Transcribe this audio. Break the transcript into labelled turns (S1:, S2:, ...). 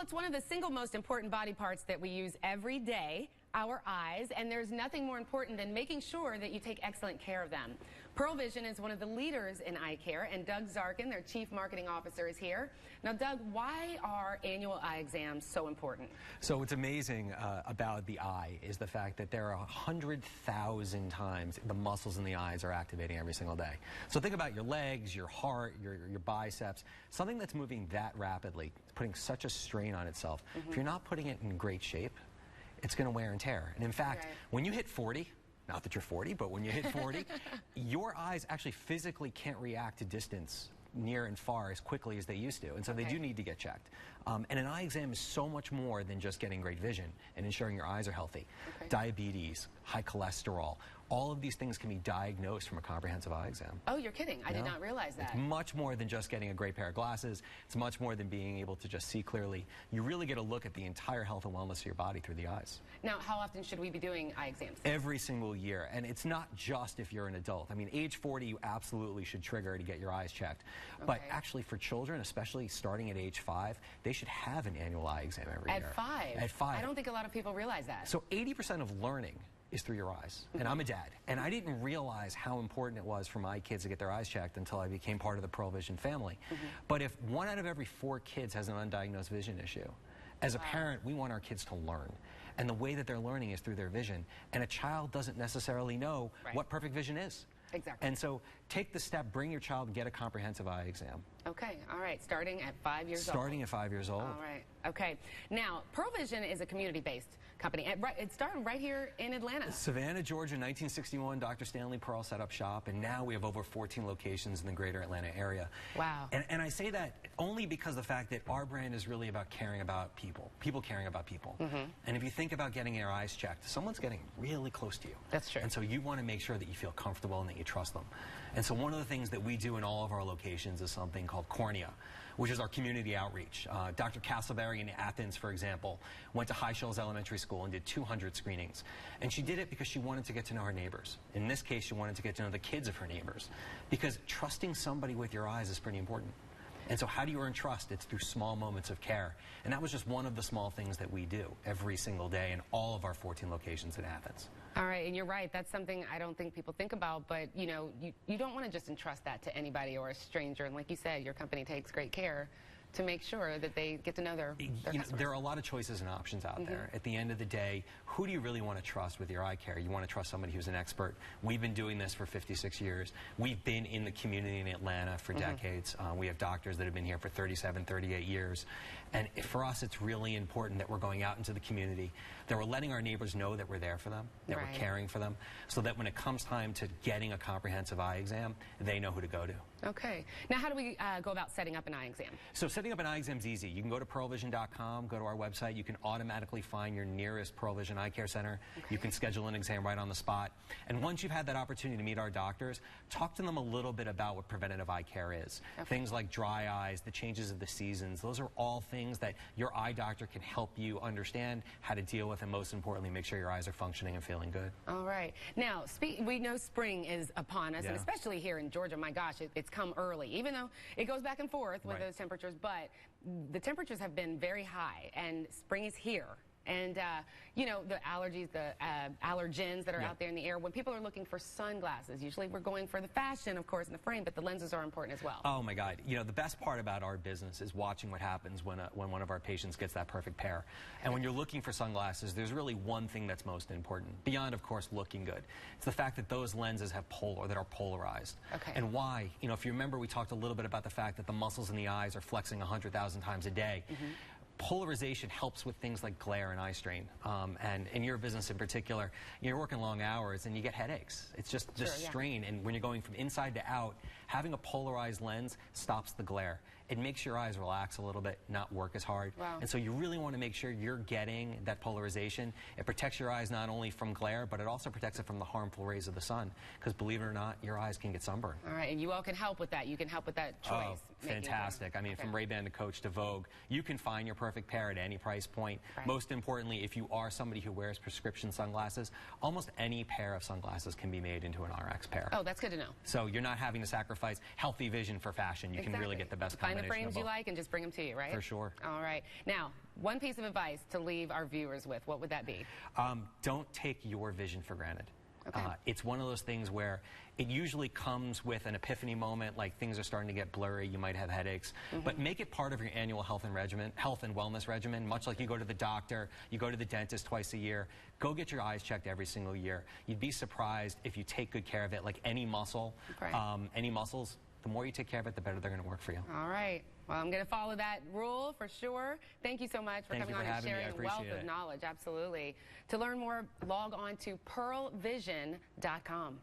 S1: Well, it's one of the single most important body parts that we use every day, our eyes, and there's nothing more important than making sure that you take excellent care of them. Pearl Vision is one of the leaders in eye care, and Doug Zarkin, their Chief Marketing Officer, is here. Now, Doug, why are annual eye exams so important?
S2: So what's amazing about the eye is the fact that there are 100,000 times the muscles in the eyes are activating every single day. So think about your legs, your heart, your biceps, something that's moving that rapidly, putting such a strain on itself. If you're not putting it in great shape, it's going to wear and tear. And in fact, when you hit 40, not that you're 40, but when you hit 40, your eyes actually physically can't react to distance near and far as quickly as they used to, and so they do need to get checked. And an eye exam is so much more than just getting great vision and ensuring your eyes are healthy. Diabetes, high cholesterol, all of these things can be diagnosed from a comprehensive eye exam.
S1: Oh, you're kidding. I did not realize that.
S2: It's much more than just getting a great pair of glasses. It's much more than being able to just see clearly. You really get a look at the entire health and wellness of your body through the eyes.
S1: Now, how often should we be doing eye exams?
S2: Every single year, and it's not just if you're an adult. I mean, age 40, you absolutely should trigger to get your eyes checked. But actually for children, especially starting at age 5, they should have an annual eye exam every year.
S1: At 5?
S2: At 5.
S1: I don't think a lot of people realize that.
S2: So 80% of learning is through your eyes. And I'm a dad, and I didn't realize how important it was for my kids to get their eyes checked until I became part of the Pearl Vision family. But if 1 out of every 4 kids has an undiagnosed vision issue, as a parent, we want our kids to learn. And the way that they're learning is through their vision. And a child doesn't necessarily know what perfect vision is.
S1: Exactly.
S2: And so take the step, bring your child and get a comprehensive eye exam.
S1: Okay, all right, starting at 5 years old.
S2: Starting at 5 years old.
S1: All right, okay. Now, Pearl Vision is a community-based company. It started right here in Atlanta.
S2: Savannah, Georgia, 1961, Dr. Stanley Pearl set up shop, and now we have over 14 locations in the greater Atlanta area.
S1: Wow.
S2: And I say that only because of the fact that our brand is really about caring about people caring about people. And if you think about getting your eyes checked, someone's getting really close to you.
S1: That's true.
S2: And so you want to make sure that you feel comfortable and that you trust them. And so one of the things that we do in all of our locations is something called Cornea, which is our community outreach. Dr. Castleberry in Athens, for example, went to High Shoals Elementary School and did 200 screenings. And she did it because she wanted to get to know her neighbors. In this case, she wanted to get to know the kids of her neighbors. Because trusting somebody with your eyes is pretty important. And so how do you earn trust? It's through small moments of care. And that was just one of the small things that we do every single day in all of our 14 locations in Athens.
S1: All right, and you're right. That's something I don't think people think about, but you know, you don't want to just entrust that to anybody or a stranger. And like you said, your company takes great care to make sure that they get to know their customers.
S2: There are a lot of choices and options out there. At the end of the day, who do you really want to trust with your eye care? You want to trust somebody who's an expert. We've been doing this for 56 years. We've been in the community in Atlanta for decades. We have doctors that have been here for 37, 38 years. And for us, it's really important that we're going out into the community, that we're letting our neighbors know that we're there for them, that we're caring for them, so that when it comes time to getting a comprehensive eye exam, they know who to go to.
S1: Okay. Now, how do we go about setting up an eye exam?
S2: So setting up an eye exam is easy. You can go to pearlvision.com, go to our website. You can automatically find your nearest Pearl Vision Eye Care Center. You can schedule an exam right on the spot. And once you've had that opportunity to meet our doctors, talk to them a little bit about what preventative eye care is. Things like dry eyes, the changes of the seasons, those are all things that your eye doctor can help you understand how to deal with, and most importantly, make sure your eyes are functioning and feeling good. All
S1: right. Now, we know spring is upon us, and especially here in Georgia, my gosh, it's come early, even though it goes back and forth with those temperatures, but the temperatures have been very high, and spring is here. And, you know, the allergies, the allergens that are out there in the air, when people are looking for sunglasses, usually we're going for the fashion, of course, in the frame, but the lenses are important as well.
S2: Oh, my God. You know, the best part about our business is watching what happens when one of our patients gets that perfect pair. And when you're looking for sunglasses, there's really one thing that's most important, beyond, of course, looking good. It's the fact that those lenses have that are polarized. And why? You know, if you remember, we talked a little bit about the fact that the muscles in the eyes are flexing 100,000 times a day. Polarization helps with things like glare and eye strain. And in your business in particular, you're working long hours and you get headaches. It's just strain. And when you're going from inside to out, having a polarized lens stops the glare. It makes your eyes relax a little bit, not work as hard. And so you really want to make sure you're getting that polarization. It protects your eyes not only from glare, but it also protects it from the harmful rays of the sun. Because believe it or not, your eyes can get sunburned.
S1: All right, and you all can help with that. You can help with that choice.
S2: Oh, fantastic. I mean, from Ray-Ban to Coach to Vogue, you can find your perfect pair at any price point. Most importantly, if you are somebody who wears prescription sunglasses, almost any pair of sunglasses can be made into an RX pair.
S1: Oh, that's good to know.
S2: So you're not having to sacrifice healthy vision for fashion. You can really get the best combination.
S1: the frames you like and just bring them to you, right?
S2: For sure.
S1: All right. Now, one piece of advice to leave our viewers with, what would that be?
S2: Don't take your vision for granted.
S1: Okay.
S2: It's one of those things where it usually comes with an epiphany moment, like things are starting to get blurry, you might have headaches, but make it part of your annual health and wellness regimen, much like you go to the doctor, you go to the dentist twice a year. Go get your eyes checked every single year. You'd be surprised if you take good care of it, like any muscle, any muscles. The more you take care of it, the better they're going to work for you.
S1: All right. Well, I'm going to follow that rule for sure. Thank you so much for coming on and sharing a wealth of knowledge. Absolutely. To learn more, log on to pearlvision.com.